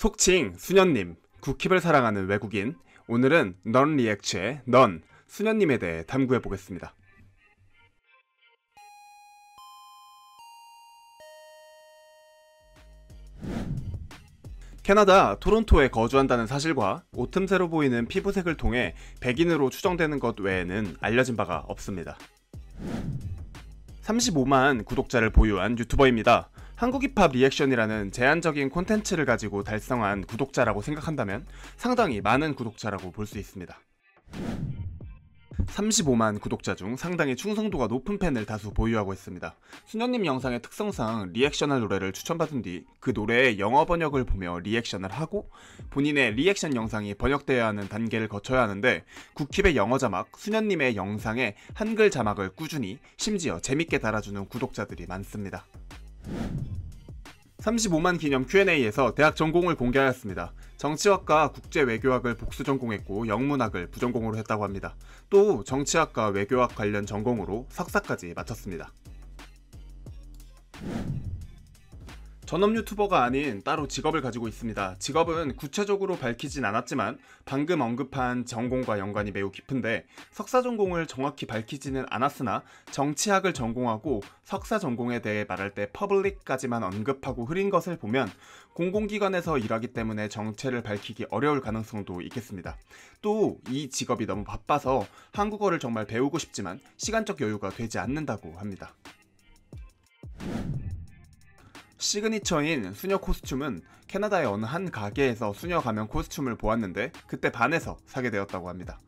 속칭 수녀님, 국힙을 사랑하는 외국인. 오늘은 넌 리액츠의 넌, 수녀님에 대해 탐구해보겠습니다. 캐나다 토론토에 거주한다는 사실과 오틈새로 보이는 피부색을 통해 백인으로 추정되는 것 외에는 알려진 바가 없습니다. 35만 구독자를 보유한 유튜버입니다. 한국 힙합 리액션이라는 제한적인 콘텐츠를 가지고 달성한 구독자라고 생각한다면 상당히 많은 구독자라고 볼 수 있습니다. 35만 구독자 중 상당히 충성도가 높은 팬을 다수 보유하고 있습니다. 수녀님 영상의 특성상 리액션할 노래를 추천받은 뒤 그 노래의 영어 번역을 보며 리액션을 하고 본인의 리액션 영상이 번역되어야 하는 단계를 거쳐야 하는데 국힙의 영어 자막, 수녀님의 영상에 한글 자막을 꾸준히 심지어 재밌게 달아주는 구독자들이 많습니다. 35만 기념 Q&A에서 대학 전공을 공개하였습니다. 정치학과 국제외교학을 복수 전공했고 영문학을 부전공으로 했다고 합니다. 또 정치학과 외교학 관련 전공으로 석사까지 마쳤습니다. 전업 유튜버가 아닌 따로 직업을 가지고 있습니다. 직업은 구체적으로 밝히진 않았지만 방금 언급한 전공과 연관이 매우 깊은데 석사 전공을 정확히 밝히지는 않았으나 정치학을 전공하고 석사 전공에 대해 말할 때 퍼블릭까지만 언급하고 흐린 것을 보면 공공기관에서 일하기 때문에 정체를 밝히기 어려울 가능성도 있겠습니다. 또 이 직업이 너무 바빠서 한국어를 정말 배우고 싶지만 시간적 여유가 되지 않는다고 합니다. 시그니처인 수녀 코스튬은 캐나다의 어느 한 가게에서 수녀 가면 코스튬을 보았는데 그때 반해서 사게 되었다고 합니다.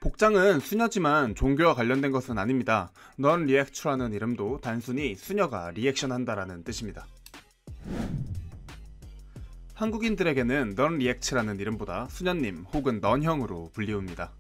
복장은 수녀지만 종교와 관련된 것은 아닙니다. 넌 리액츠라는 이름도 단순히 수녀가 리액션한다라는 뜻입니다. 한국인들에게는 넌 리액츠라는 이름보다 수녀님 혹은 넌형으로 불리웁니다.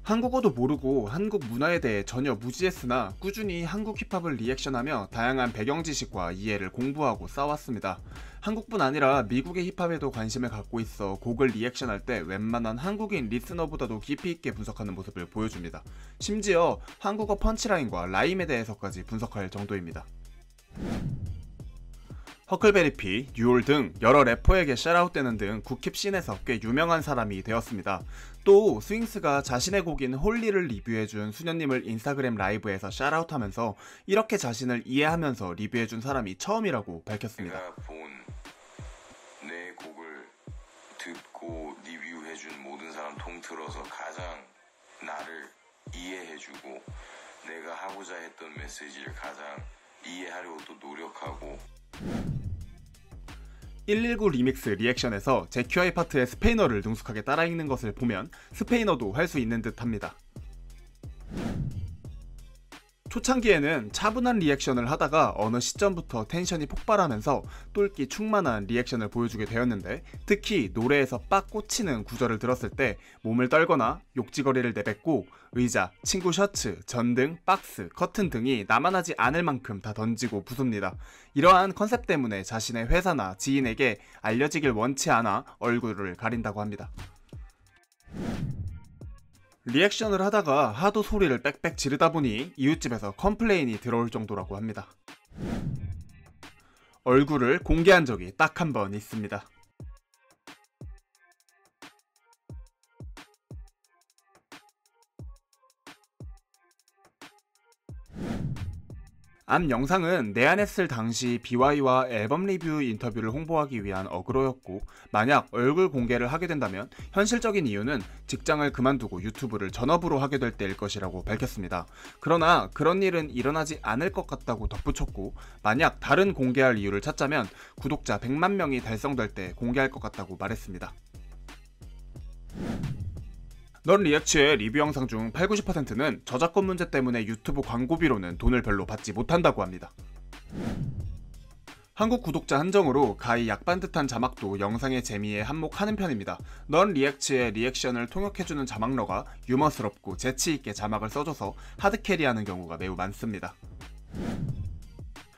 한국어도 모르고 한국 문화에 대해 전혀 무지했으나 꾸준히 한국 힙합을 리액션하며 다양한 배경 지식과 이해를 공부하고 쌓아왔습니다. 한국뿐 아니라 미국의 힙합에도 관심을 갖고 있어 곡을 리액션할 때 웬만한 한국인 리스너보다도 깊이 있게 분석하는 모습을 보여줍니다. 심지어 한국어 펀치라인과 라임에 대해서까지 분석할 정도입니다. 허클베리피, 뉴올 등 여러 래퍼에게 샤라웃되는 등 국힙 씬에서 꽤 유명한 사람이 되었습니다. 또 스윙스가 자신의 곡인 홀리를 리뷰해준 수녀님을 인스타그램 라이브에서 샤라웃하면서 이렇게 자신을 이해하면서 리뷰해준 사람이 처음이라고 밝혔습니다. 내가 본 내 곡을 듣고 리뷰해준 모든 사람 통틀어서 가장 나를 이해해주고 내가 하고자 했던 메시지를 가장 이해하려고 또 노력하고 119 리믹스 리액션에서 제QI 파트의 스페인어를 능숙하게 따라 읽는 것을 보면 스페인어도 할 수 있는 듯 합니다. 초창기에는 차분한 리액션을 하다가 어느 시점부터 텐션이 폭발하면서 똘끼 충만한 리액션을 보여주게 되었는데 특히 노래에서 빡 꽂히는 구절을 들었을 때 몸을 떨거나 욕지거리를 내뱉고 의자, 친구 셔츠, 전등, 박스, 커튼 등이 나만하지 않을 만큼 다 던지고 부숩니다. 이러한 컨셉 때문에 자신의 회사나 지인에게 알려지길 원치 않아 얼굴을 가린다고 합니다. 리액션을 하다가 하도 소리를 빽빽 지르다 보니 이웃집에서 컴플레인이 들어올 정도라고 합니다. 얼굴을 공개한 적이 딱 한 번 있습니다. 앞 영상은 내한했을 당시 BY와 앨범 리뷰 인터뷰를 홍보하기 위한 어그로였고 만약 얼굴 공개를 하게 된다면 현실적인 이유는 직장을 그만두고 유튜브를 전업으로 하게 될 때일 것이라고 밝혔습니다. 그러나 그런 일은 일어나지 않을 것 같다고 덧붙였고 만약 다른 공개할 이유를 찾자면 구독자 100만 명이 달성될 때 공개할 것 같다고 말했습니다. 넌 리액츠의 리뷰 영상 중 80~90%는 저작권 문제 때문에 유튜브 광고비로는 돈을 별로 받지 못한다고 합니다. 한국 구독자 한정으로 가히 약반 듯한 자막도 영상의 재미에 한몫하는 편입니다. 넌 리액츠의 리액션을 통역해주는 자막러가 유머스럽고 재치있게 자막을 써줘서 하드캐리하는 경우가 매우 많습니다.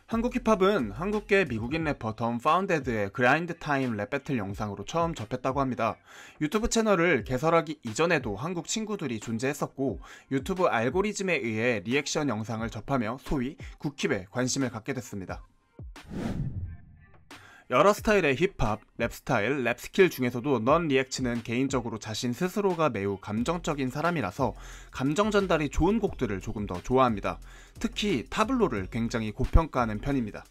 한국 힙합은 한국계 미국인 래퍼 덤 파운데드의 그라인드 타임 랩 배틀 영상으로 처음 접했다고 합니다. 유튜브 채널을 개설하기 이전에도 한국 친구들이 존재했었고 유튜브 알고리즘에 의해 리액션 영상을 접하며 소위 국힙에 관심을 갖게 됐습니다. 여러 스타일의 힙합, 랩 스타일, 랩 스킬 중에서도 넌 리액츠는 개인적으로 자신 스스로가 매우 감정적인 사람이라서 감정 전달이 좋은 곡들을 조금 더 좋아합니다. 특히 타블로를 굉장히 고평가하는 편입니다.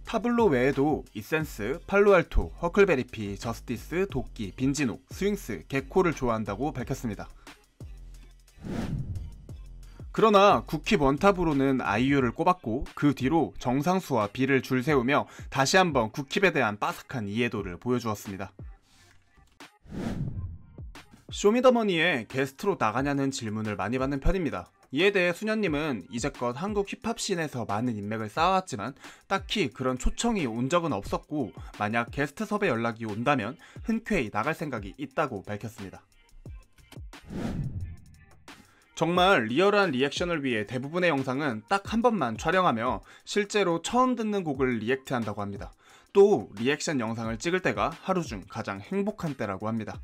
타블로 외에도 이센스, 팔로알토, 허클베리피, 저스티스, 도끼, 빈지노, 스윙스, 개코를 좋아한다고 밝혔습니다. 그러나 국힙 원탑으로는 아이유를 꼽았고 그 뒤로 정상수와 비를 줄 세우며 다시 한번 국힙에 대한 빠삭한 이해도를 보여주었습니다. 쇼미더머니에 게스트로 나가냐는 질문을 많이 받는 편입니다. 이에 대해 수녀님은 이제껏 한국 힙합 씬에서 많은 인맥을 쌓아왔지만 딱히 그런 초청이 온 적은 없었고 만약 게스트 섭외 연락이 온다면 흔쾌히 나갈 생각이 있다고 밝혔습니다. 정말 리얼한 리액션을 위해 대부분의 영상은 딱 한 번만 촬영하며 실제로 처음 듣는 곡을 리액트한다고 합니다. 또 리액션 영상을 찍을 때가 하루 중 가장 행복한 때라고 합니다.